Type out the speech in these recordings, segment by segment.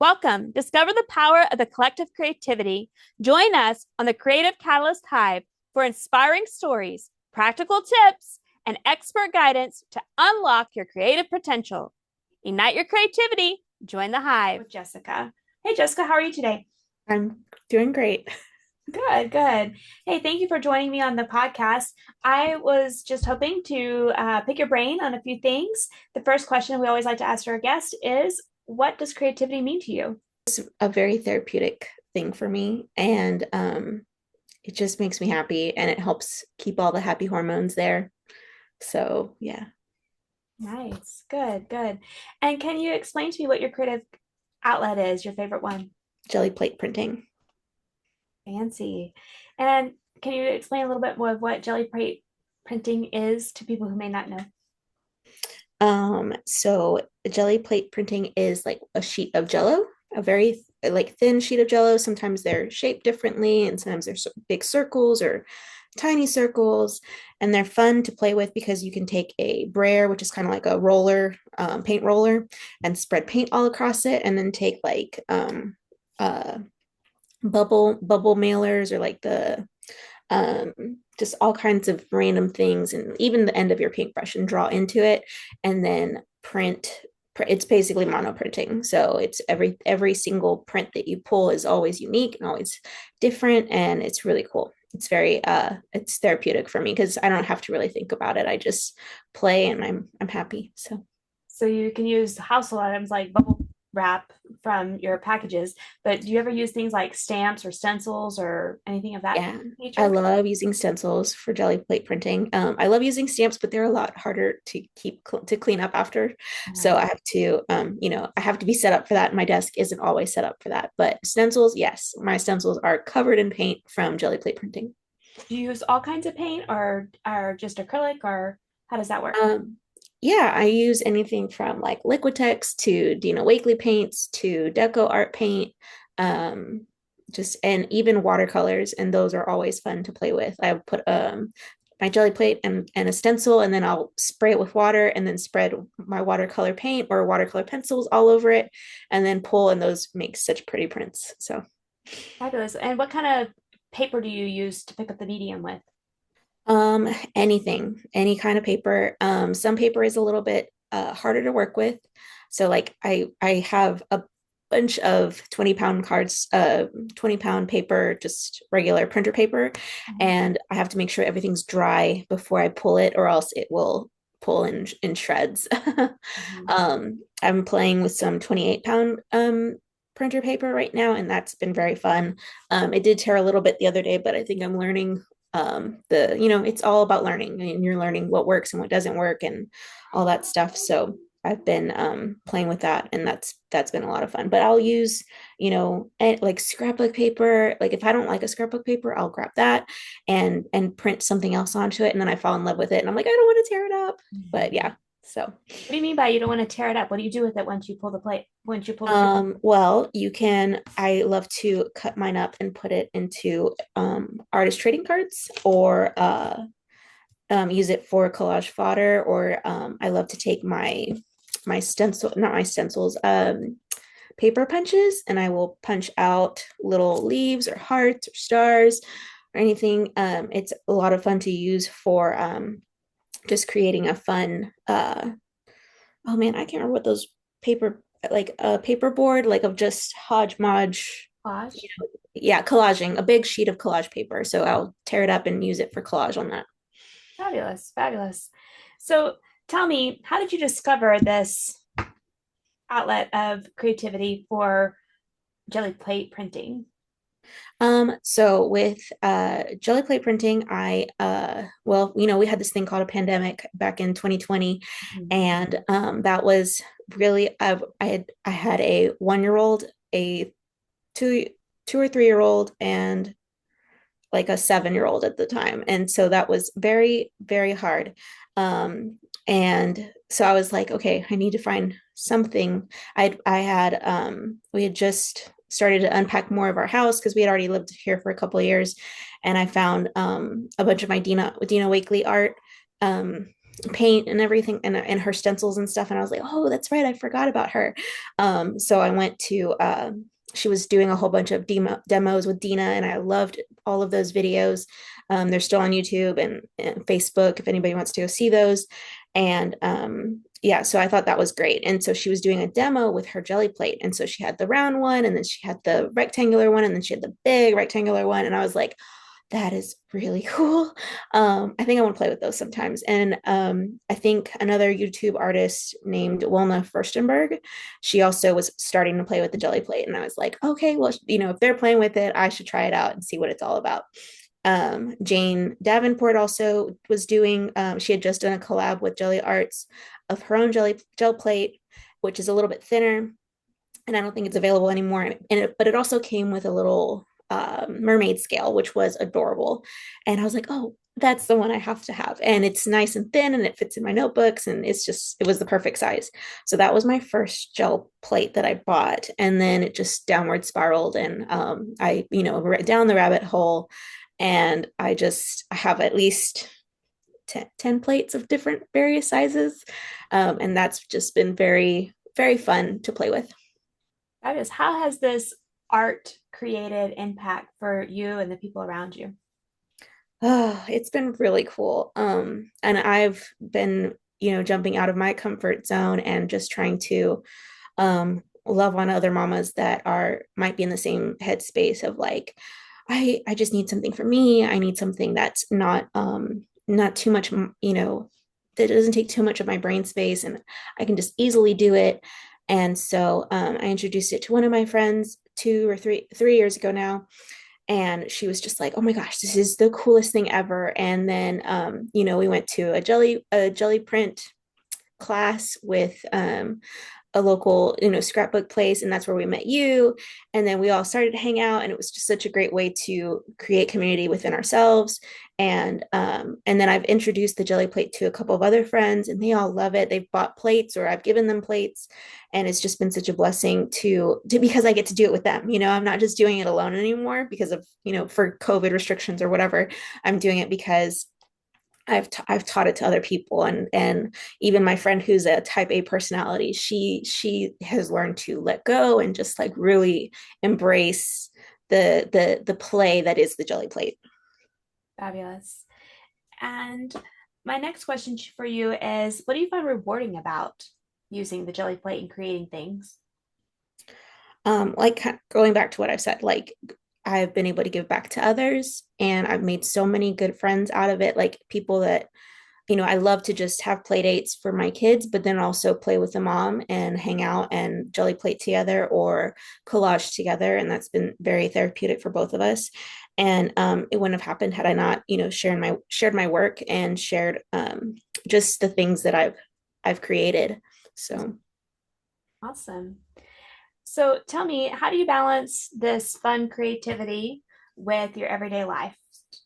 Welcome. Discover the power of the collective creativity. Join us on the Creative Catalyst Hive for inspiring stories, practical tips, and expert guidance to unlock your creative potential. Ignite your creativity. Join the Hive. With Jessica. Hey, Jessica, how are you today? I'm doing great. Good, good. Hey, thank you for joining me on the podcast. I was just hoping to pick your brain on a few things. The first question we always like to ask our guest is, what does creativity mean to you? A very therapeutic thing for me, and it just makes me happy, and it helps keep all the happy hormones there. So yeah, Nice. Good, good. And can you explain to me what your creative outlet is, your favorite one? jelly plate printing. Fancy. And can you explain a little bit more of what jelly plate printing is to people who may not know? So jelly plate printing is like a sheet of jello, a very like thin sheet of jello. Sometimes they're shaped differently, and sometimes they're big circles or tiny circles, and they're fun to play with because you can take a brayer, which is kind of like a roller, paint roller, and spread paint all across it, and then take like uh, bubble mailers or like the um, just all kinds of random things, and even the end of your paintbrush, and draw into it, and then print. It's basically mono printing, so it's every single print that you pull is always unique and always different, and it's really cool. It's very it's therapeutic for me because I don't have to really think about it. I just play and I'm happy. So So you can use household items like bubble wrap from your packages, but do you ever use things like stamps or stencils or anything of that yeah, I nature? love using stencils for jelly plate printing. I love using stamps, but they're a lot harder to to clean up after. So I have to, I have to be set up for that. My desk isn't always set up for that. But stencils, yes, my stencils are covered in paint from jelly plate printing. Do you use all kinds of paint or just acrylic or how does that work? Um, yeah, I use anything from like Liquitex to Dina Wakley paints to Deco Art paint, um, just and even watercolors, and those are always fun to play with. I put my jelly plate and a stencil, and then I'll spray it with water, and then spread my watercolor paint or watercolor pencils all over it, and then pull, and those make such pretty prints. So Fabulous. And what kind of paper do you use to pick up the medium with? Anything, any kind of paper. Some paper is a little bit harder to work with. So like I have a bunch of 20-pound cards, 20-pound paper, just regular printer paper, Mhm. and I have to make sure everything's dry before I pull it, or else it will pull in shreds. Mhm. I'm playing with some 28-pound printer paper right now, and that's been very fun. It did tear a little bit the other day, but I think I'm learning it's all about learning, and you're learning what works and what doesn't work and all that stuff. So I've been playing with that, and that's been a lot of fun. But I'll use, like scrapbook paper. Like if I don't like a scrapbook paper, I'll grab that and print something else onto it, and then I fall in love with it, and I'm like, I don't want to tear it up. But Mhm. yeah, so What do you mean by you don't want to tear it up? What do you do with it once you pull the plate, once you pull the paper? well, you can, I love to cut mine up and put it into artist trading cards, or use it for collage fodder, or I love to take my stencil, not my stencils, paper punches, and I will punch out little leaves or hearts or stars or anything. It's a lot of fun to use for just creating a fun. Oh man, I can't remember what those paper, like a paper board, like of just hodgepodge. You Collage? know, yeah, collaging a big sheet of collage paper. So I'll tear it up and use it for collage on that. Fabulous, fabulous. So tell me, how did you discover this outlet of creativity for jelly plate printing? So with jelly plate printing, well, we had this thing called a pandemic back in 2020, Mhm. and that was really I had a 1 year old, a two 2 or 3 year old, and like a 7 year old at the time, and so that was very, very hard. And so I was like, okay, I need to find something. I had we had just started to unpack more of our house because we had already lived here for a couple of years, and I found a bunch of my Dina Wakley art. paint and everything and her stencils and stuff. And I was like, oh, that's right, I forgot about her. So I went to she was doing a whole bunch of demos with Dina, and I loved all of those videos. They're still on YouTube and Facebook if anybody wants to go see those. And yeah, so I thought that was great. And so she was doing a demo with her jelly plate. And so she had the round one, and then she had the rectangular one, and then she had the big rectangular one. And I was like, that is really cool. I think I want to play with those sometimes. And I think another YouTube artist named Wilna Furstenberg, she also was starting to play with the jelly plate. And I was like, okay, well, if they're playing with it, I should try it out and see what it's all about. Jane Davenport also was doing, she had just done a collab with Jelly Arts of her own gel plate, which is a little bit thinner. And I don't think it's available anymore. But it also came with a little mermaid scale, which was adorable. And I was like, oh, that's the one I have to have. And it's nice and thin, and it fits in my notebooks, and it was the perfect size. So that was my first gel plate that I bought. And then it just downward spiraled, and I, down the rabbit hole. And I have at least 10 plates of different various sizes. And that's just been very, very fun to play with. That is, how has this art created impact for you and the people around you? Oh, it's been really cool. And I've been, jumping out of my comfort zone and just trying to love on other mamas that might be in the same headspace of like, I just need something for me. I need something that's not too much, that doesn't take too much of my brain space, and I can just easily do it. And so I introduced it to one of my friends 2 or 3 years ago now, and she was just like, oh my gosh, this is the coolest thing ever. And then we went to a jelly print class with a local, scrapbook place, and that's where we met you. And then we all started to hang out, and it was just such a great way to create community within ourselves. And then I've introduced the jelly plate to a couple of other friends, and they all love it. They've bought plates, or I've given them plates, and it's just been such a blessing to because I get to do it with them. I'm not just doing it alone anymore because of, for COVID restrictions or whatever. I'm doing it because I've taught it to other people, and even my friend who's a type A personality, she has learned to let go and just like really embrace the play that is the jelly plate. Fabulous. And my next question for you is, what do you find rewarding about using the jelly plate and creating things? Like going back to what I've said, like I've been able to give back to others, and I've made so many good friends out of it, like people that I love to just have play dates for my kids, but then also play with the mom and hang out and jelly plate together or collage together. And that's been very therapeutic for both of us. And it wouldn't have happened had I not, shared my work and shared just the things that I've created. So Awesome. So tell me, how do you balance this fun creativity with your everyday life?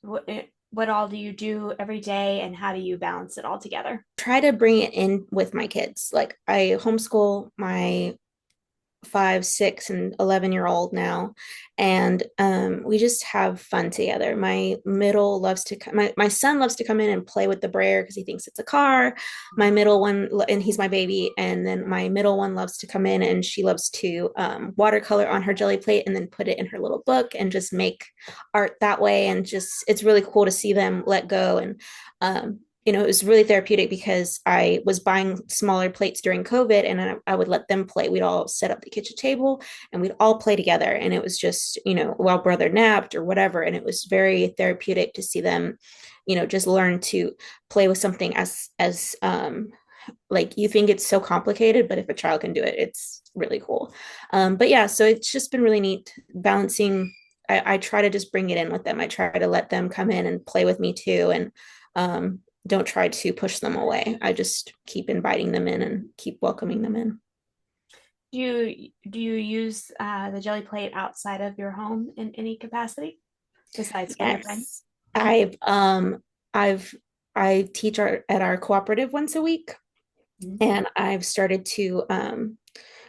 What all do you do every day, and how do you balance it all together? try to bring it in with my kids. Like I homeschool my 5, 6, and 11-year-old now, and we just have fun together. My middle loves to my son loves to come in and play with the brayer because he thinks it's a car. My middle one, and he's my baby, and then my middle one loves to come in, and she loves to watercolor on her jelly plate and then put it in her little book and just make art that way. And just it's really cool to see them let go. And it was really therapeutic because I was buying smaller plates during COVID, and I would let them play. We'd all set up the kitchen table and we'd all play together. And it was just, while brother napped or whatever. And it was very therapeutic to see them, just learn to play with something as like you think it's so complicated, but if a child can do it, it's really cool. But yeah, so it's just been really neat balancing. I try to just bring it in with them. I try to let them come in and play with me too. And don't try to push them away. I just keep inviting them in and keep welcoming them in. Do you use the jelly plate outside of your home in any capacity besides when you're playing? Yes. I've I teach at our cooperative once a week, Mhm. and I've started to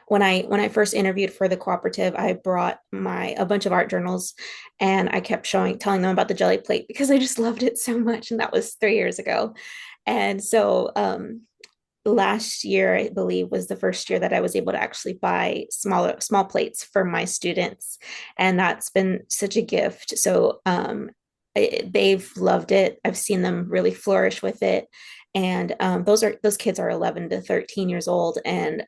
when I first interviewed for the cooperative, I brought a bunch of art journals, and I kept telling them about the jelly plate because I just loved it so much. And that was 3 years ago. And so last year, I believe, was the first year that I was able to actually buy small plates for my students, and that's been such a gift. So they've loved it. I've seen them really flourish with it. And those kids are 11 to 13 years old, and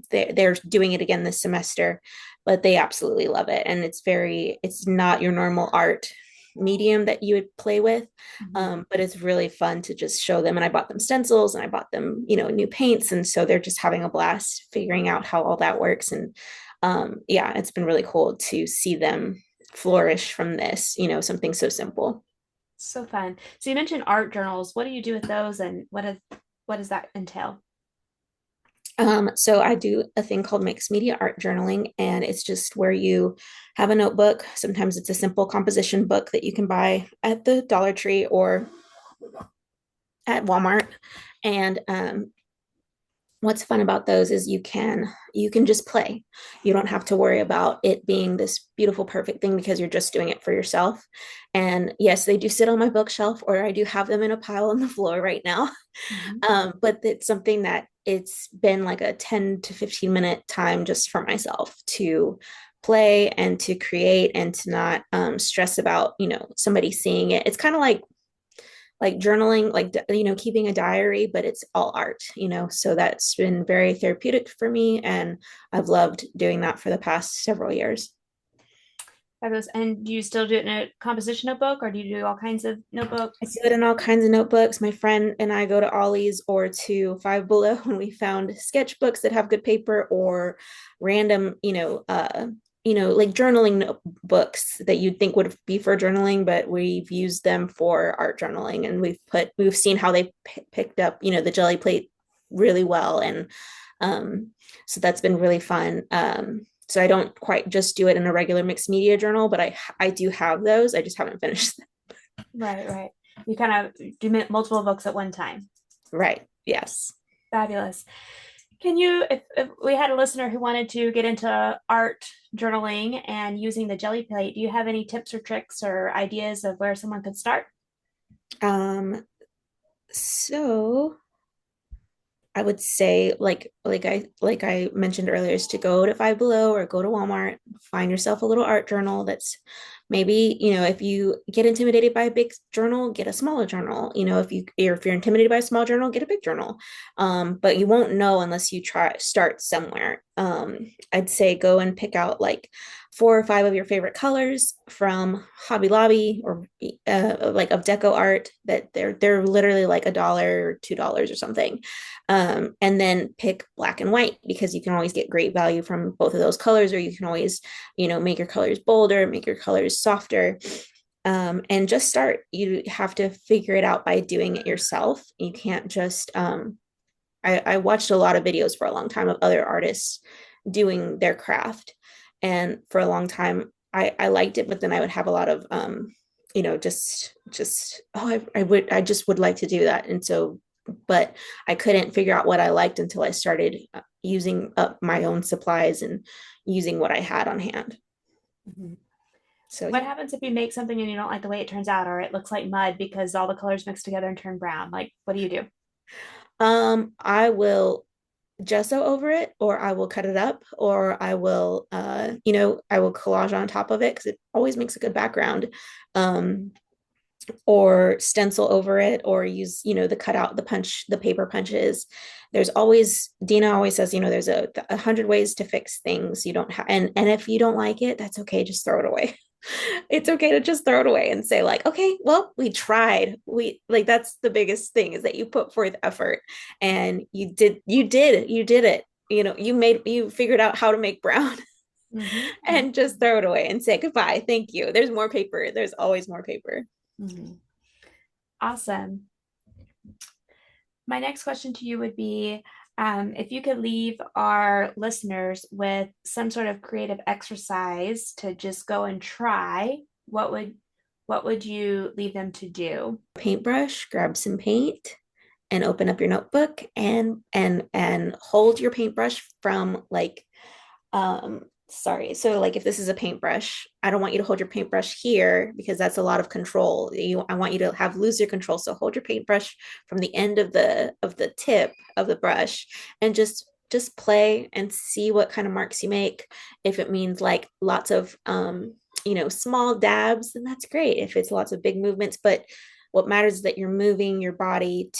they're doing it again this semester, but they absolutely love it. And it's not your normal art medium that you would play with. Mhm. But it's really fun to just show them. And I bought them stencils and I bought them, new paints. And so they're just having a blast figuring out how all that works. And yeah, it's been really cool to see them flourish from this, something so simple. So fun. So you mentioned art journals. What do you do with those, and what does that entail? So I do a thing called mixed media art journaling, and it's just where you have a notebook. Sometimes it's a simple composition book that you can buy at the Dollar Tree or at Walmart. And what's fun about those is you can just play. You don't have to worry about it being this beautiful perfect thing because you're just doing it for yourself. And yes, they do sit on my bookshelf, or I do have them in a pile on the floor right now. Mhm. But it's something that it's been like a 10 to 15-minute time just for myself to play and to create and to not stress about somebody seeing it. It's kind of like journaling, like keeping a diary, but it's all art. So that's been very therapeutic for me, and I've loved doing that for the past several years. Fabulous. And do you still do it in a composition notebook, or do you do all kinds of I do notebooks? it in all kinds of notebooks. My friend and I go to Ollie's or to Five Below when we found sketchbooks that have good paper, or random, like journaling notebooks that you'd think would be for journaling, but we've used them for art journaling, and we've seen how they picked up, the jelly plate really well, and so that's been really fun. So I don't quite just do it in a regular mixed media journal, but I do have those. I just haven't finished. Right, right. You kind of do multiple books at one time. Right. Yes. Fabulous. Can you, if we had a listener who wanted to get into art journaling and using the jelly plate, do you have any tips or tricks or ideas of where someone could start? So I would say like I mentioned earlier is to go to Five Below or go to Walmart, find yourself a little art journal that's maybe, if you get intimidated by a big journal, get a smaller journal. If you're intimidated by a small journal, get a big journal. But you won't know unless you start somewhere. I'd say go and pick out like 4 or 5 of your favorite colors from Hobby Lobby or like of deco art that they're literally like $1 or $2 or something, and then pick black and white because you can always get great value from both of those colors, or you can always, make your colors bolder, make your colors softer. And just start. You have to figure it out by doing it yourself. You can't just, I watched a lot of videos for a long time of other artists doing their craft. And for a long time, I liked it, but then I would have a lot of, oh, I just would like to do that. And so but I couldn't figure out what I liked until I started using up my own supplies and using what I had on hand. Mhm. So What yeah. happens if you make something and you don't like the way it turns out, or it looks like mud because all the colors mixed together and turn brown? Like, what do you do? I will gesso over it, or I will cut it up, or I will, I will collage on top of it because it always makes a good background. Um, or stencil over it, or use, the cutout, the paper punches. There's always, Dina always says, there's 100 ways to fix things. You don't have, and if you don't like it, that's okay. Just throw it away. It's okay to just throw it away and say like, okay, well, we tried. We like, that's the biggest thing, is that you put forth effort and you did it. You figured out how to make brown. Mm-hmm. And just throw it away and say goodbye. Thank you. There's more paper. There's always more paper. Mm-hmm. Awesome. My next question to you would be, if you could leave our listeners with some sort of creative exercise to just go and try, what would you leave them to do? Paintbrush, grab some paint, and open up your notebook and hold your paintbrush from like Sorry. So like if this is a paintbrush, I don't want you to hold your paintbrush here because that's a lot of control. I want you to have looser control. So hold your paintbrush from the end of the tip of the brush and just play and see what kind of marks you make. If it means like lots of small dabs, then that's great. If it's lots of big movements, but what matters is that you're moving your body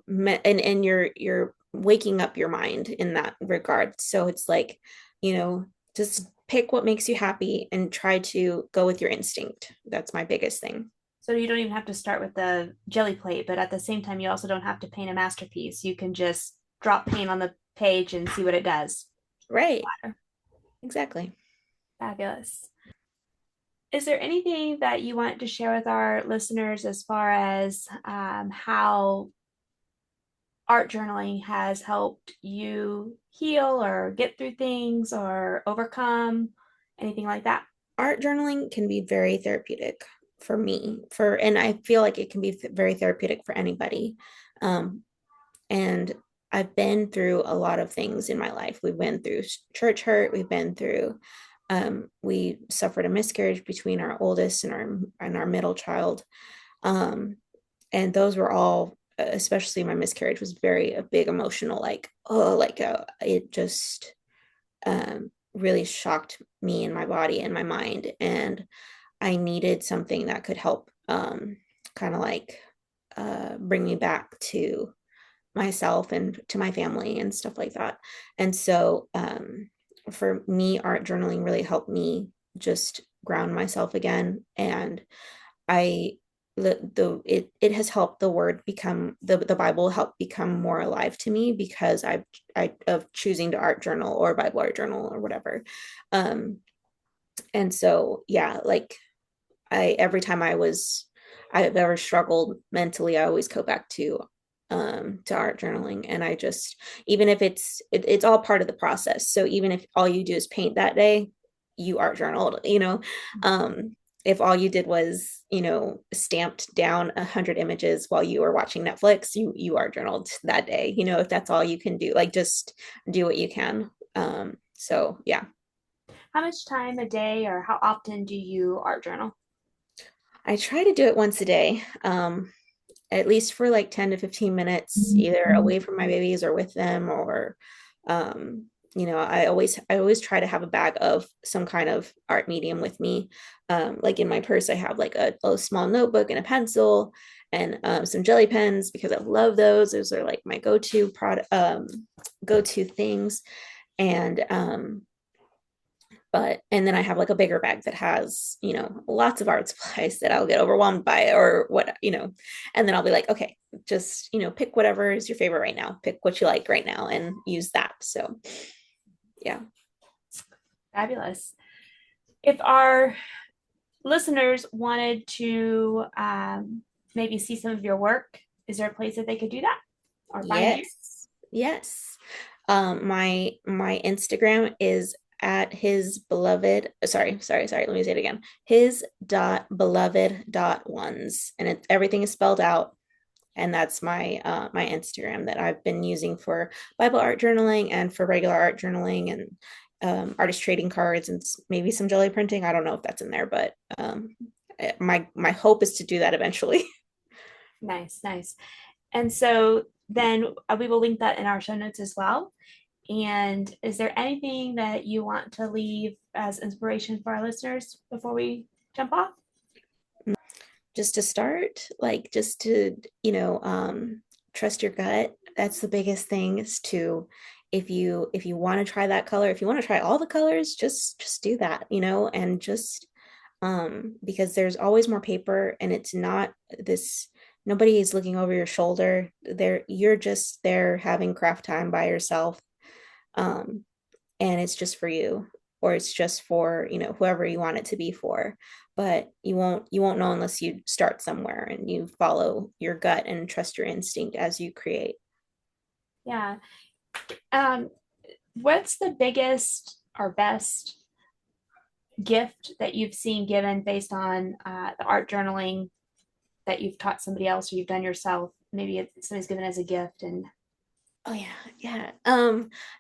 and you're waking up your mind in that regard. So it's like, you know, just pick what makes you happy and try to go with your instinct. That's my biggest thing. So you don't even have to start with the jelly plate, but at the same time, you also don't have to paint a masterpiece. You can just drop paint on the page and see what it does. Right. Exactly. Fabulous. Is there anything that you want to share with our listeners as far as how art journaling has helped you heal or get through things or overcome anything like that? Art journaling can be very therapeutic for me, and I feel like it can be very therapeutic for anybody. And I've been through a lot of things in my life. We've been through church hurt. We suffered a miscarriage between our oldest and our middle child. And those were all, especially my miscarriage was very a big emotional, like, oh, like it just really shocked me and my body and my mind. And I needed something that could help kind of like bring me back to myself and to my family and stuff like that. And so for me, art journaling really helped me just ground myself again. And I it has helped the word become the Bible help become more alive to me because I of choosing to art journal or Bible art journal or whatever. Um and so yeah, like I every time I've ever struggled mentally, I always go back to art journaling. And I just, even if it's all part of the process. So even if all you do is paint that day, you art journaled. If all you did was, stamped down 100 images while you were watching Netflix, you art journaled that day. If that's all you can do, like just do what you can. So yeah. How much time a day or how often do you art journal? I try to do it once a day. At least for like 10 to 15 minutes, either away from my babies or with them, or I always try to have a bag of some kind of art medium with me. Like in my purse, I have like a small notebook and a pencil and some jelly pens because I love those. Those are like my go-to product, go-to things. And and then I have like a bigger bag that has, lots of art supplies that I'll get overwhelmed by or what. And then I'll be like, okay, just, pick whatever is your favorite right now, pick what you like right now and use that. So yeah. Fabulous. If our listeners wanted to maybe see some of your work, is there a place that they could do that or find you? Yes. My Instagram is at his beloved, sorry, let me say it again. His dot beloved dot ones. And everything is spelled out. And that's my Instagram that I've been using for Bible art journaling and for regular art journaling and artist trading cards and maybe some jelly printing. I don't know if that's in there, but my hope is to do that eventually. Nice, nice. And so then we will link that in our show notes as well. And is there anything that you want to leave as inspiration for our listeners before we jump off? Just to start, like just to, trust your gut. That's the biggest thing is to, if you want to try that color, if you want to try all the colors, just do that, and just because there's always more paper and it's not this, nobody is looking over your shoulder there. You're just there having craft time by yourself. Um, and it's just for you, or it's just for, whoever you want it to be for. But you won't know unless you start somewhere and you follow your gut and trust your instinct as you create. Yeah. Um, what's the biggest or best gift that you've seen given based on the art journaling that you've taught somebody else or you've done yourself? Maybe somebody's given as a gift and Oh yeah, yeah.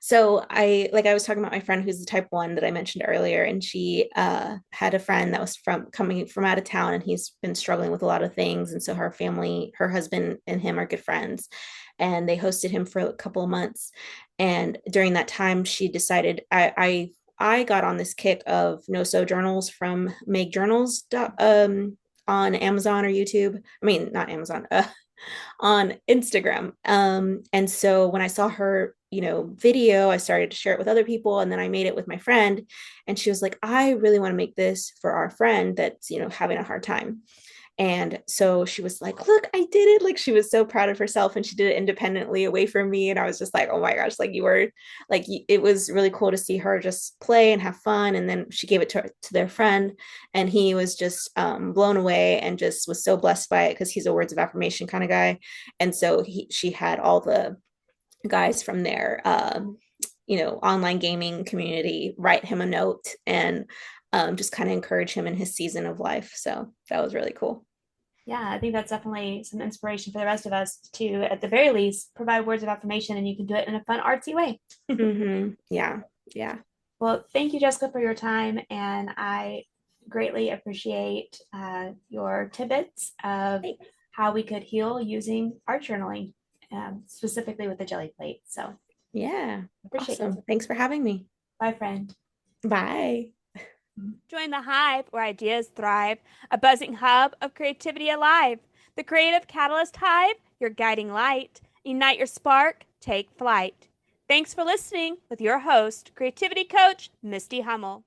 So I was talking about my friend who's the type one that I mentioned earlier, and she had a friend that was from coming from out of town, and he's been struggling with a lot of things. And so her family, her husband and him are good friends, and they hosted him for a couple of months. And during that time, she decided I got on this kick of no so journals from Make Journals on Amazon or YouTube. I mean, not Amazon, on Instagram. And so when I saw her, video, I started to share it with other people. And then I made it with my friend. And she was like, I really want to make this for our friend that's, having a hard time. And so she was like, look, I did it. Like she was so proud of herself and she did it independently away from me. And I was just like, oh my gosh, like you were like, it was really cool to see her just play and have fun. And then she gave it to their friend and he was just blown away and just was so blessed by it because he's a words of affirmation kind of guy. And so she had all the guys from their, online gaming community write him a note and just kind of encourage him in his season of life. So that was really cool. Yeah, I think that's definitely some inspiration for the rest of us to, at the very least, provide words of affirmation, and you can do it in a fun, artsy way. Yeah, yeah. Well, thank you, Jessica, for your time, and I greatly appreciate your tidbits of Thanks. how we could heal using art journaling, specifically with the jelly plate. So Yeah, appreciate awesome. it. Thanks for having me. Bye, friend. Bye. Join the hive where ideas thrive, a buzzing hub of creativity alive. The Creative Catalyst Hive, your guiding light. Ignite your spark, take flight. Thanks for listening with your host, creativity coach, Misty Hummel.